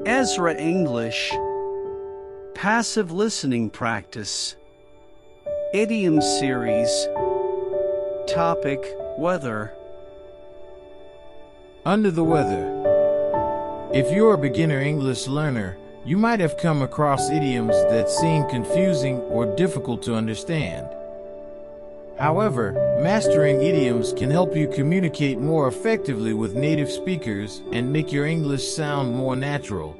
Ezra English. Passive listening practice. Idiom series. Topic: weather. Under the weather. If you're a beginner English learner, you might have come across idioms that seem confusing or difficult to understand. However, mastering idioms can help you communicate more effectively with native speakers and make your English sound more natural.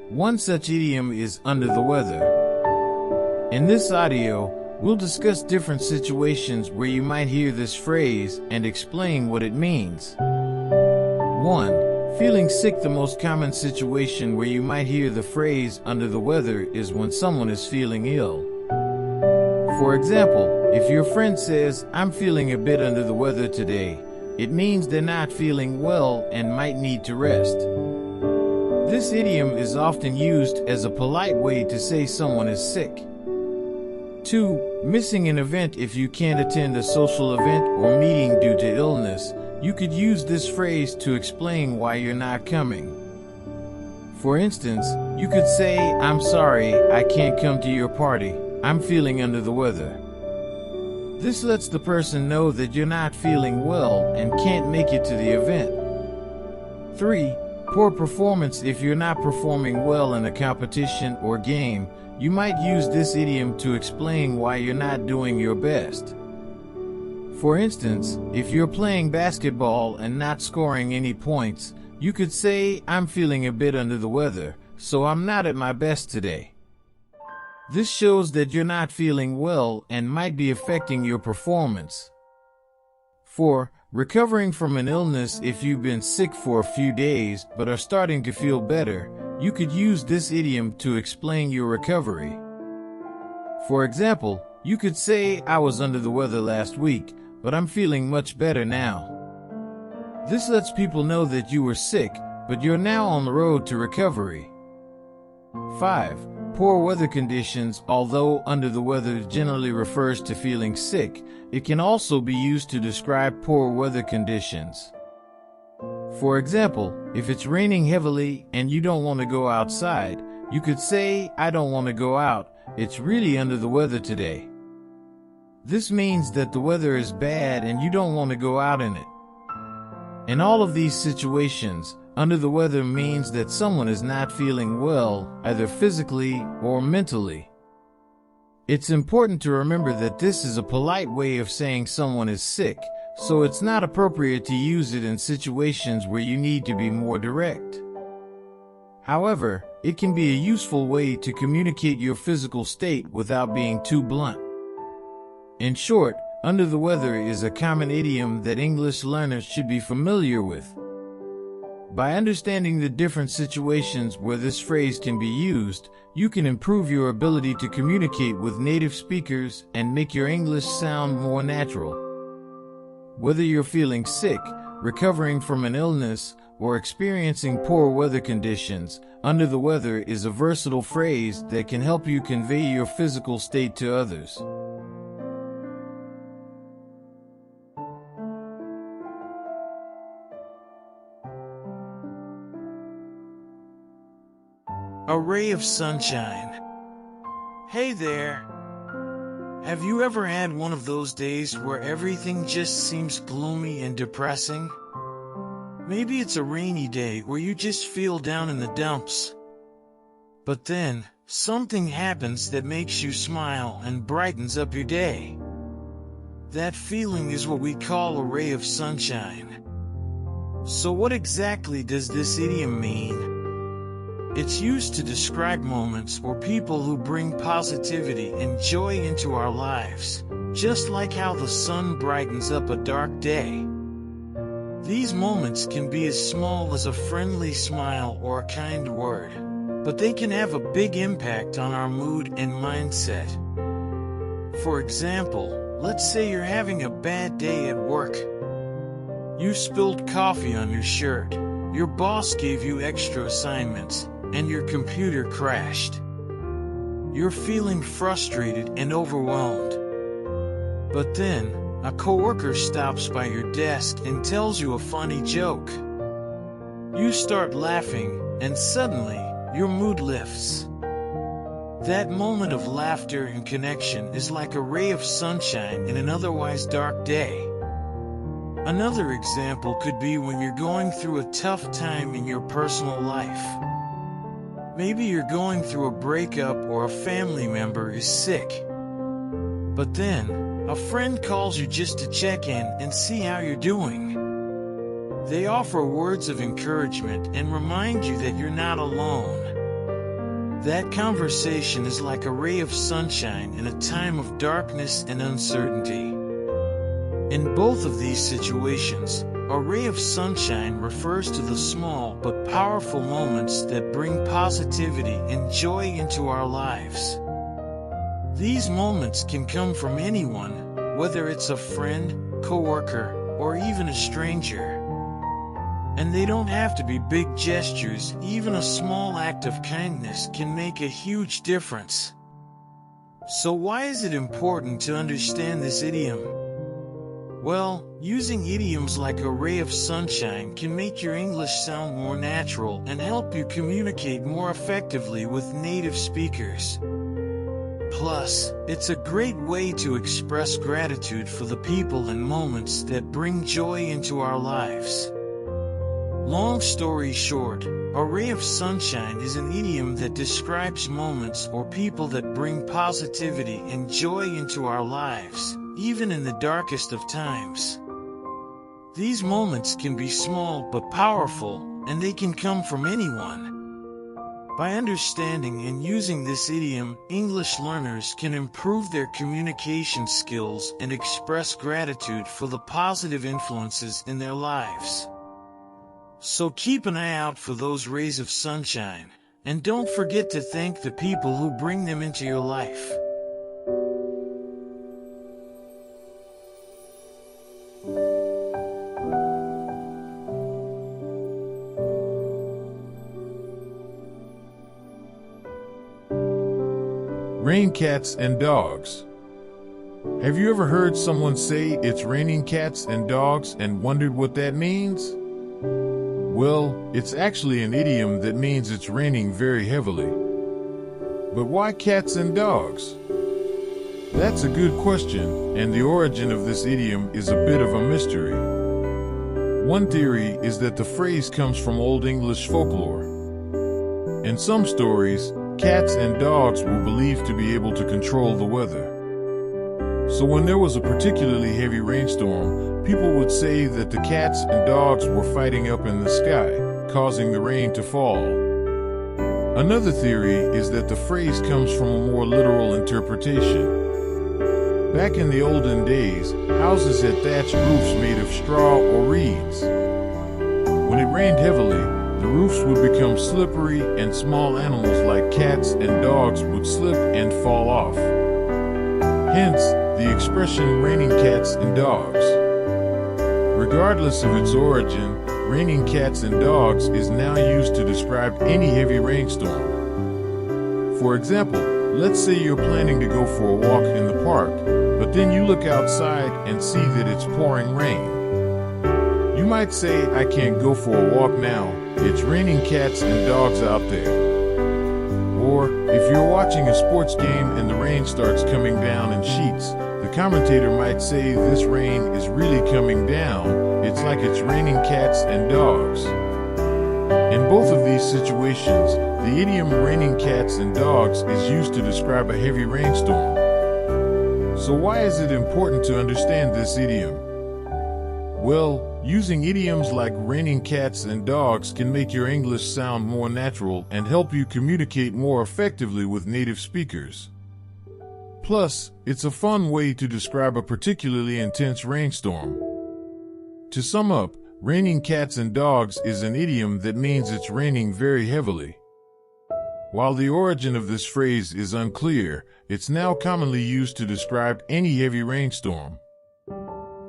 One such idiom is under the weather. In this audio, we'll discuss different situations where you might hear this phrase and explain what it means. 1. Feeling sick. The most common situation where you might hear the phrase under the weather is when someone is feeling ill. For example, if your friend says, "I'm feeling a bit under the weather today," it means they're not feeling well and might need to rest. This idiom is often used as a polite way to say someone is sick. 2. Missing an event. If you can't attend a social event or meeting due to illness, you could use this phrase to explain why you're not coming. For instance, you could say, "I'm sorry, I can't come to your party. I'm feeling under the weather." This lets the person know that you're not feeling well and can't make it to the event. 3. Poor performance. If you're not performing well in a competition or game, you might use this idiom to explain why you're not doing your best. For instance, if you're playing basketball and not scoring any points, you could say, "I'm feeling a bit under the weather, so I'm not at my best today." This shows that you're not feeling well and might be affecting your performance. 4. Recovering from an illness. If you've been sick for a few days but are starting to feel better, you could use this idiom to explain your recovery. For example, you could say, "I was under the weather last week, but I'm feeling much better now." This lets people know that you were sick, but you're now on the road to recovery. 5. Poor weather conditions. Although under the weather generally refers to feeling sick, it can also be used to describe poor weather conditions. For example, if it's raining heavily and you don't want to go outside, you could say, "I don't want to go out. It's really under the weather today." This means that the weather is bad and you don't want to go out in it. In all of these situations, under the weather means that someone is not feeling well, either physically or mentally. It's important to remember that this is a polite way of saying someone is sick, so it's not appropriate to use it in situations where you need to be more direct. However, it can be a useful way to communicate your physical state without being too blunt. In short, under the weather is a common idiom that English learners should be familiar with. By understanding the different situations where this phrase can be used, you can improve your ability to communicate with native speakers and make your English sound more natural. Whether you're feeling sick, recovering from an illness, or experiencing poor weather conditions, under the weather is a versatile phrase that can help you convey your physical state to others. A ray of sunshine. Hey there. Have you ever had one of those days where everything just seems gloomy and depressing? Maybe it's a rainy day where you just feel down in the dumps. But then, something happens that makes you smile and brightens up your day. That feeling is what we call a ray of sunshine. So what exactly does this idiom mean? It's used to describe moments or people who bring positivity and joy into our lives, just like how the sun brightens up a dark day. These moments can be as small as a friendly smile or a kind word, but they can have a big impact on our mood and mindset. For example, let's say you're having a bad day at work. You spilled coffee on your shirt, your boss gave you extra assignments, and your computer crashed. You're feeling frustrated and overwhelmed. But then, a coworker stops by your desk and tells you a funny joke. You start laughing, and suddenly, your mood lifts. That moment of laughter and connection is like a ray of sunshine in an otherwise dark day. Another example could be when you're going through a tough time in your personal life. Maybe you're going through a breakup or a family member is sick. But then, a friend calls you just to check in and see how you're doing. They offer words of encouragement and remind you that you're not alone. That conversation is like a ray of sunshine in a time of darkness and uncertainty. In both of these situations, a ray of sunshine refers to the small but powerful moments that bring positivity and joy into our lives. These moments can come from anyone, whether it's a friend, coworker, or even a stranger. And they don't have to be big gestures. Even a small act of kindness can make a huge difference. So why is it important to understand this idiom? Well, using idioms like a ray of sunshine can make your English sound more natural and help you communicate more effectively with native speakers. Plus, it's a great way to express gratitude for the people and moments that bring joy into our lives. Long story short, a ray of sunshine is an idiom that describes moments or people that bring positivity and joy into our lives, even in the darkest of times. These moments can be small but powerful, and they can come from anyone. By understanding and using this idiom, English learners can improve their communication skills and express gratitude for the positive influences in their lives. So keep an eye out for those rays of sunshine, and don't forget to thank the people who bring them into your life. Rain cats and dogs. Have you ever heard someone say it's raining cats and dogs and wondered what that means? Well, it's actually an idiom that means it's raining very heavily. But why cats and dogs? That's a good question, and the origin of this idiom is a bit of a mystery. One theory is that the phrase comes from Old English folklore. In some stories, cats and dogs were believed to be able to control the weather. So when there was a particularly heavy rainstorm, people would say that the cats and dogs were fighting up in the sky, causing the rain to fall. Another theory is that the phrase comes from a more literal interpretation. Back in the olden days, houses had thatched roofs made of straw or reeds. When it rained heavily, the roofs would become slippery and small animals like cats and dogs would slip and fall off. Hence, the expression raining cats and dogs. Regardless of its origin, raining cats and dogs is now used to describe any heavy rainstorm. For example, let's say you're planning to go for a walk in the park, but then you look outside and see that it's pouring rain. You might say, I can't go for a walk now, it's raining cats and dogs out there. Or, if you're watching a sports game and the rain starts coming down in sheets, the commentator might say this rain is really coming down, it's like it's raining cats and dogs. In both of these situations, the idiom raining cats and dogs is used to describe a heavy rainstorm. So why is it important to understand this idiom? Well, using idioms like raining cats and dogs can make your English sound more natural and help you communicate more effectively with native speakers. Plus, it's a fun way to describe a particularly intense rainstorm. To sum up, raining cats and dogs is an idiom that means it's raining very heavily. While the origin of this phrase is unclear, it's now commonly used to describe any heavy rainstorm.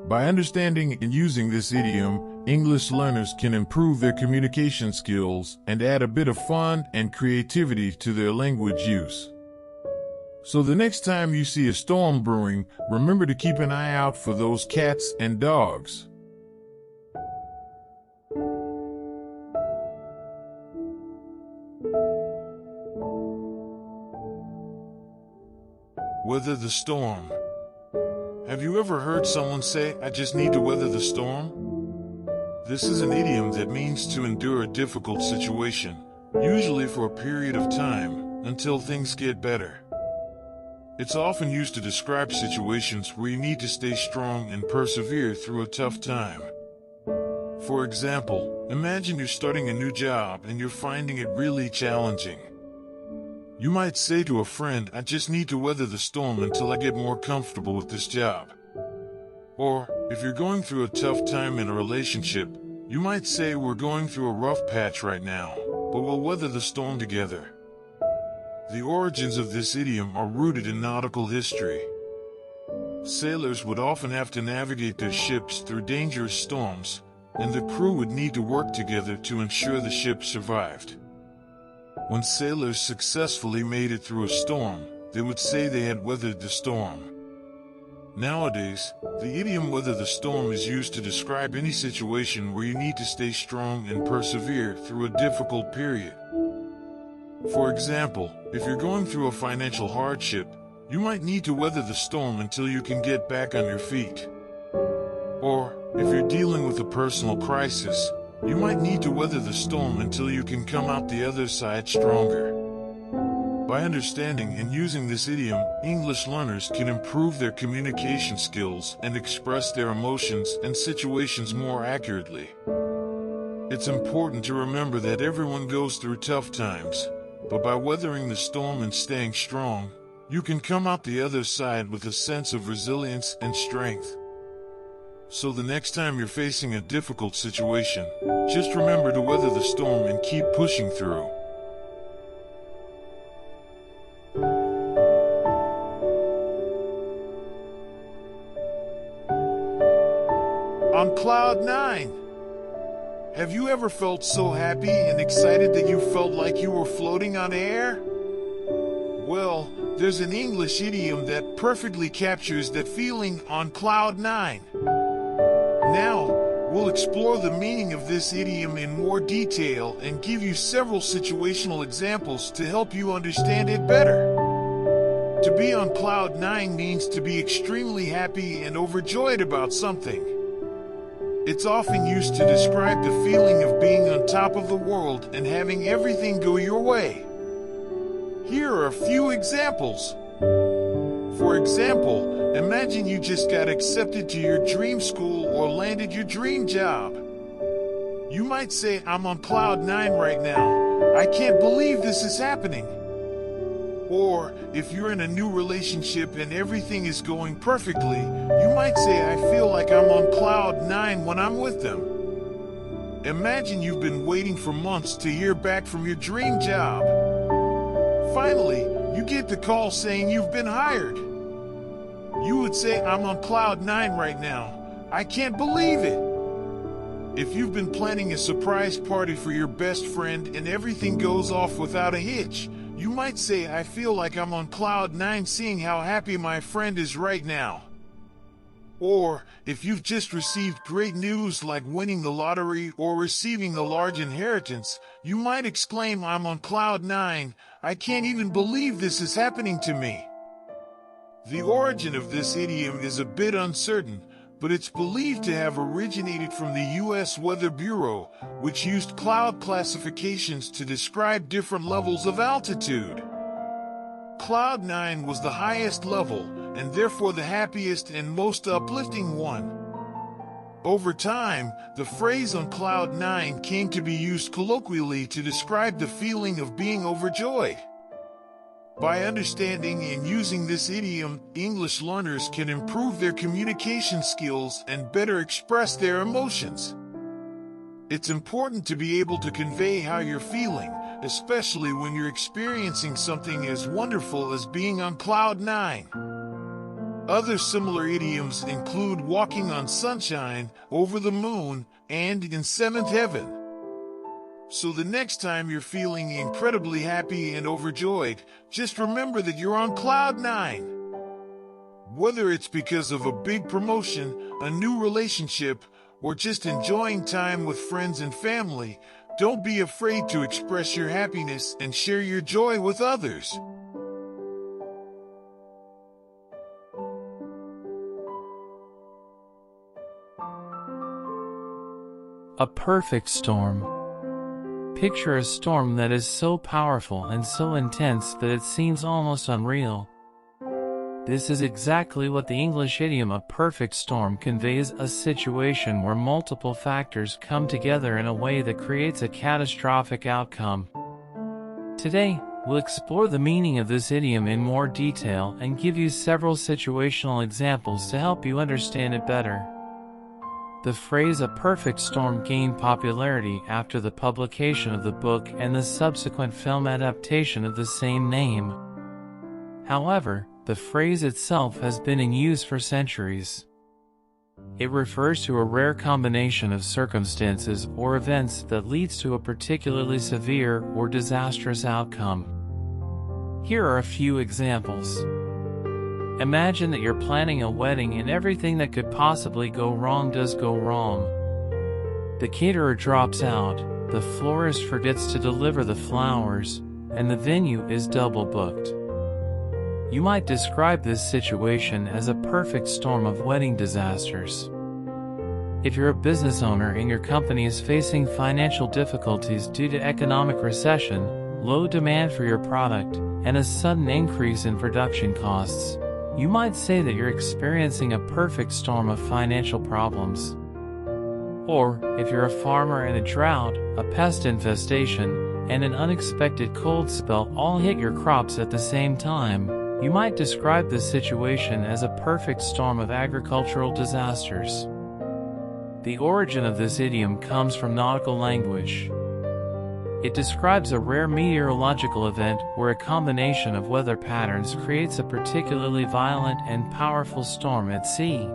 By understanding and using this idiom, English learners can improve their communication skills and add a bit of fun and creativity to their language use. So the next time you see a storm brewing, remember to keep an eye out for those cats and dogs. Weather the storm. Have you ever heard someone say, "I just need to weather the storm"? This is an idiom that means to endure a difficult situation, usually for a period of time, until things get better. It's often used to describe situations where you need to stay strong and persevere through a tough time. For example, imagine you're starting a new job and you're finding it really challenging. You might say to a friend, "I just need to weather the storm until I get more comfortable with this job." Or, if you're going through a tough time in a relationship, you might say, "We're going through a rough patch right now, but we'll weather the storm together." The origins of this idiom are rooted in nautical history. Sailors would often have to navigate their ships through dangerous storms, and the crew would need to work together to ensure the ship survived. When sailors successfully made it through a storm, they would say they had weathered the storm. Nowadays, the idiom "weather the storm" is used to describe any situation where you need to stay strong and persevere through a difficult period. For example, if you're going through a financial hardship, you might need to weather the storm until you can get back on your feet. Or, if you're dealing with a personal crisis, you might need to weather the storm until you can come out the other side stronger. By understanding and using this idiom, English learners can improve their communication skills and express their emotions and situations more accurately. It's important to remember that everyone goes through tough times, but by weathering the storm and staying strong, you can come out the other side with a sense of resilience and strength. So the next time you're facing a difficult situation, just remember to weather the storm and keep pushing through. On cloud 9. Have you ever felt so happy and excited that you felt like you were floating on air? Well, there's an English idiom that perfectly captures that feeling on cloud 9. Now, we'll explore the meaning of this idiom in more detail and give you several situational examples to help you understand it better. To be on cloud 9 means to be extremely happy and overjoyed about something. It's often used to describe the feeling of being on top of the world and having everything go your way. Here are a few examples. For example, imagine you just got accepted to your dream school or landed your dream job. You might say, "I'm on cloud 9 right now. I can't believe this is happening." Or, if you're in a new relationship and everything is going perfectly, you might say, "I feel like I'm on cloud 9 when I'm with them." Imagine you've been waiting for months to hear back from your dream job. Finally, you get the call saying you've been hired. You would say, "I'm on cloud 9 right now. I can't believe it." If you've been planning a surprise party for your best friend and everything goes off without a hitch, you might say, "I feel like I'm on cloud 9 seeing how happy my friend is right now." Or, if you've just received great news like winning the lottery or receiving a large inheritance, you might exclaim, "I'm on cloud 9. I can't even believe this is happening to me." The origin of this idiom is a bit uncertain, but it's believed to have originated from the U.S. Weather Bureau, which used cloud classifications to describe different levels of altitude. Cloud 9 was the highest level, and therefore the happiest and most uplifting one. Over time, the phrase "on cloud 9" came to be used colloquially to describe the feeling of being overjoyed. By understanding and using this idiom, English learners can improve their communication skills and better express their emotions. It's important to be able to convey how you're feeling, especially when you're experiencing something as wonderful as being on cloud 9. Other similar idioms include walking on sunshine, over the moon, and in seventh heaven. So the next time you're feeling incredibly happy and overjoyed, just remember that you're on cloud 9. Whether it's because of a big promotion, a new relationship, or just enjoying time with friends and family, don't be afraid to express your happiness and share your joy with others. A perfect storm. Picture a storm that is so powerful and so intense that it seems almost unreal. This is exactly what the English idiom "a perfect storm" conveys: a situation where multiple factors come together in a way that creates a catastrophic outcome. Today, we'll explore the meaning of this idiom in more detail and give you several situational examples to help you understand it better. The phrase "a perfect storm" gained popularity after the publication of the book and the subsequent film adaptation of the same name. However, the phrase itself has been in use for centuries. It refers to a rare combination of circumstances or events that leads to a particularly severe or disastrous outcome. Here are a few examples. Imagine that you're planning a wedding and everything that could possibly go wrong does go wrong. The caterer drops out, the florist forgets to deliver the flowers, and the venue is double booked. You might describe this situation as a perfect storm of wedding disasters. If you're a business owner and your company is facing financial difficulties due to economic recession, low demand for your product, and a sudden increase in production costs, you might say that you're experiencing a perfect storm of financial problems. Or, if you're a farmer and a drought, a pest infestation, and an unexpected cold spell all hit your crops at the same time, you might describe this situation as a perfect storm of agricultural disasters. The origin of this idiom comes from nautical language. It describes a rare meteorological event where a combination of weather patterns creates a particularly violent and powerful storm at sea.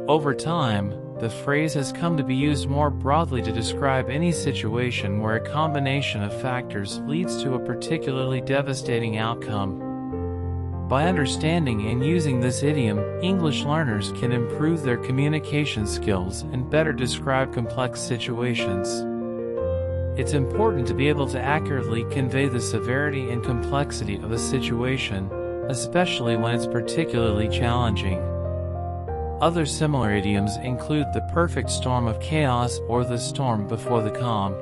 Over time, the phrase has come to be used more broadly to describe any situation where a combination of factors leads to a particularly devastating outcome. By understanding and using this idiom, English learners can improve their communication skills and better describe complex situations. It's important to be able to accurately convey the severity and complexity of a situation, especially when it's particularly challenging. Other similar idioms include the perfect storm of chaos or the storm before the calm.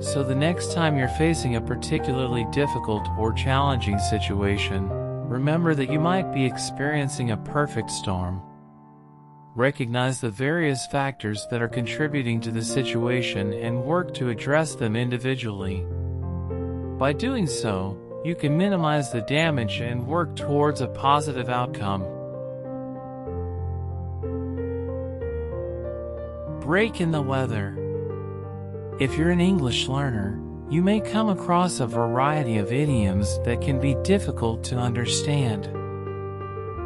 So the next time you're facing a particularly difficult or challenging situation, remember that you might be experiencing a perfect storm. Recognize the various factors that are contributing to the situation and work to address them individually. By doing so, you can minimize the damage and work towards a positive outcome. Break in the weather. If you're an English learner, you may come across a variety of idioms that can be difficult to understand.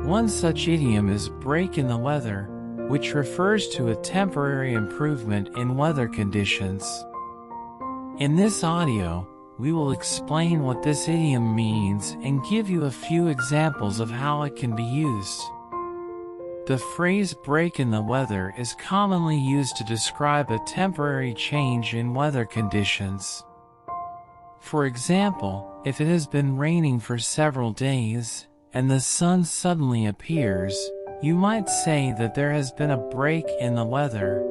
One such idiom is break in the weather, which refers to a temporary improvement in weather conditions. In this audio, we will explain what this idiom means and give you a few examples of how it can be used. The phrase break in the weather is commonly used to describe a temporary change in weather conditions. For example, if it has been raining for several days, and the sun suddenly appears, you might say that there has been a break in the weather.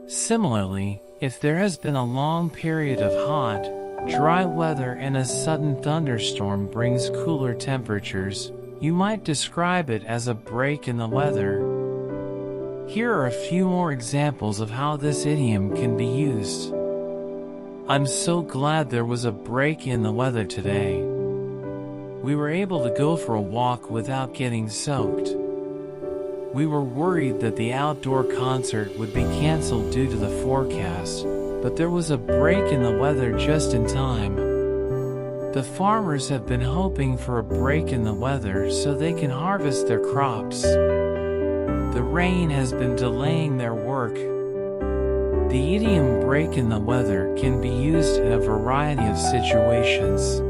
Similarly, if there has been a long period of hot, dry weather and a sudden thunderstorm brings cooler temperatures, you might describe it as a break in the weather. Here are a few more examples of how this idiom can be used. I'm so glad there was a break in the weather today. We were able to go for a walk without getting soaked. We were worried that the outdoor concert would be canceled due to the forecast, but there was a break in the weather just in time. The farmers have been hoping for a break in the weather so they can harvest their crops. The rain has been delaying their work. The idiom break in the weather can be used in a variety of situations.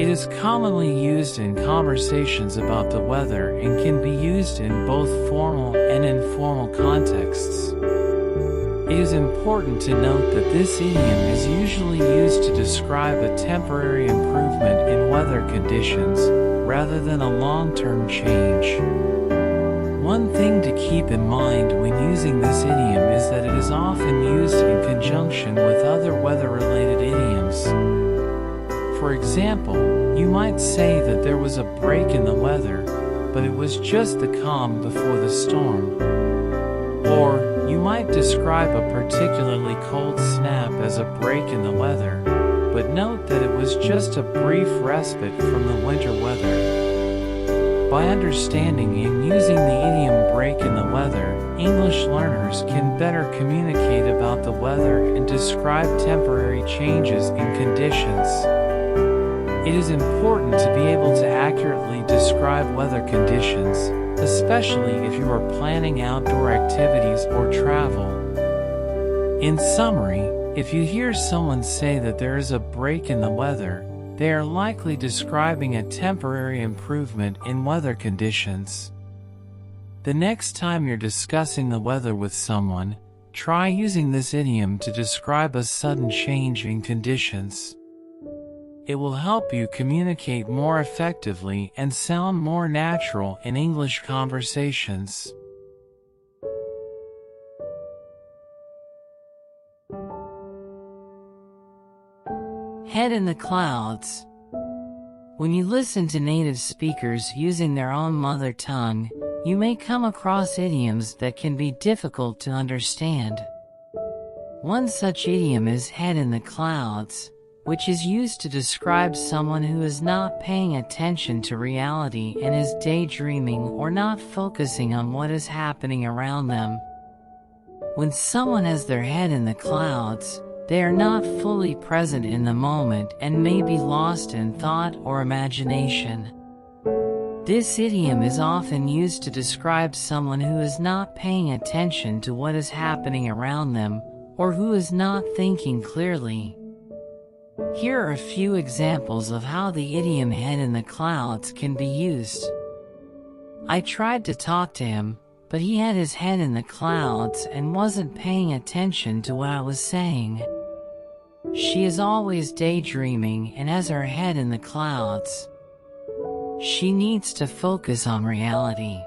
It is commonly used in conversations about the weather and can be used in both formal and informal contexts. It is important to note that this idiom is usually used to describe a temporary improvement in weather conditions rather than a long-term change. One thing to keep in mind when using this idiom is that it is often used in conjunction with other weather-related idioms. For example, you might say that there was a break in the weather, but it was just the calm before the storm. Or, you might describe a particularly cold snap as a break in the weather, but note that it was just a brief respite from the winter weather. By understanding and using the idiom break in the weather, English learners can better communicate about the weather and describe temporary changes in conditions. It is important to be able to accurately describe weather conditions, especially if you are planning outdoor activities or travel. In summary, if you hear someone say that there is a break in the weather, they are likely describing a temporary improvement in weather conditions. The next time you're discussing the weather with someone, try using this idiom to describe a sudden change in conditions. It will help you communicate more effectively and sound more natural in English conversations. Head in the clouds. When you listen to native speakers using their own mother tongue, you may come across idioms that can be difficult to understand. One such idiom is head in the clouds, which is used to describe someone who is not paying attention to reality and is daydreaming or not focusing on what is happening around them. When someone has their head in the clouds, they are not fully present in the moment and may be lost in thought or imagination. This idiom is often used to describe someone who is not paying attention to what is happening around them or who is not thinking clearly. Here are a few examples of how the idiom head in the clouds can be used. I tried to talk to him, but he had his head in the clouds and wasn't paying attention to what I was saying. She is always daydreaming and has her head in the clouds. She needs to focus on reality.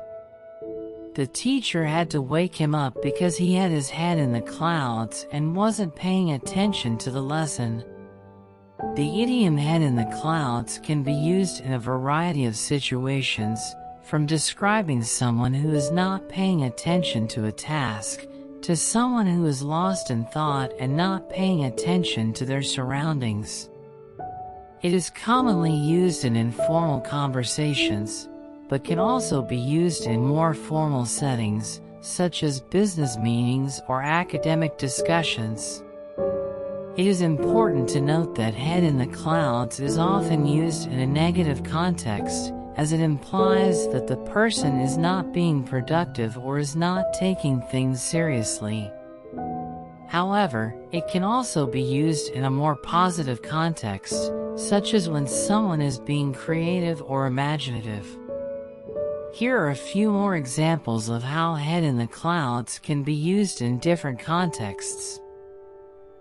The teacher had to wake him up because he had his head in the clouds and wasn't paying attention to the lesson. The idiom head in the clouds can be used in a variety of situations, from describing someone who is not paying attention to a task, to someone who is lost in thought and not paying attention to their surroundings. It is commonly used in informal conversations, but can also be used in more formal settings, such as business meetings or academic discussions. It is important to note that head in the clouds is often used in a negative context, as it implies that the person is not being productive or is not taking things seriously. However, it can also be used in a more positive context, such as when someone is being creative or imaginative. Here are a few more examples of how head in the clouds can be used in different contexts.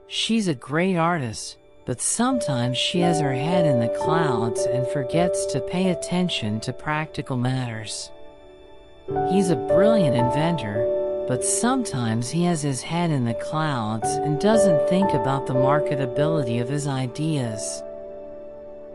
She's a great artist, but sometimes she has her head in the clouds and forgets to pay attention to practical matters. He's a brilliant inventor, but sometimes he has his head in the clouds and doesn't think about the marketability of his ideas.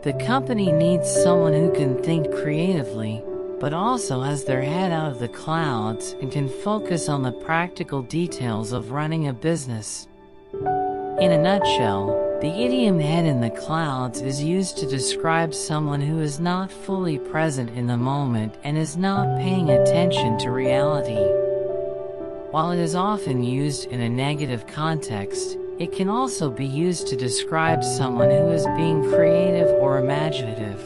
The company needs someone who can think creatively, but also has their head out of the clouds and can focus on the practical details of running a business. In a nutshell, the idiom head in the clouds is used to describe someone who is not fully present in the moment and is not paying attention to reality. While it is often used in a negative context, it can also be used to describe someone who is being creative or imaginative.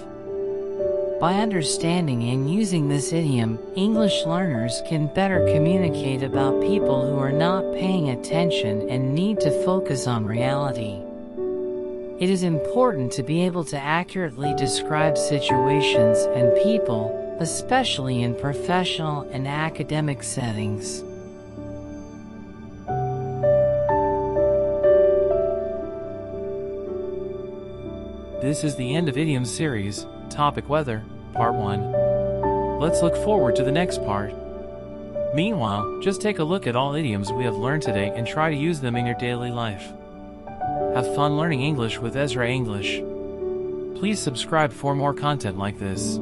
By understanding and using this idiom, English learners can better communicate about people who are not paying attention and need to focus on reality. It is important to be able to accurately describe situations and people, especially in professional and academic settings. This is the end of Idioms series, Topic Weather, Part 1. Let's look forward to the next part. Meanwhile, just take a look at all idioms we have learned today and try to use them in your daily life. Have fun learning English with Ezra English. Please subscribe for more content like this.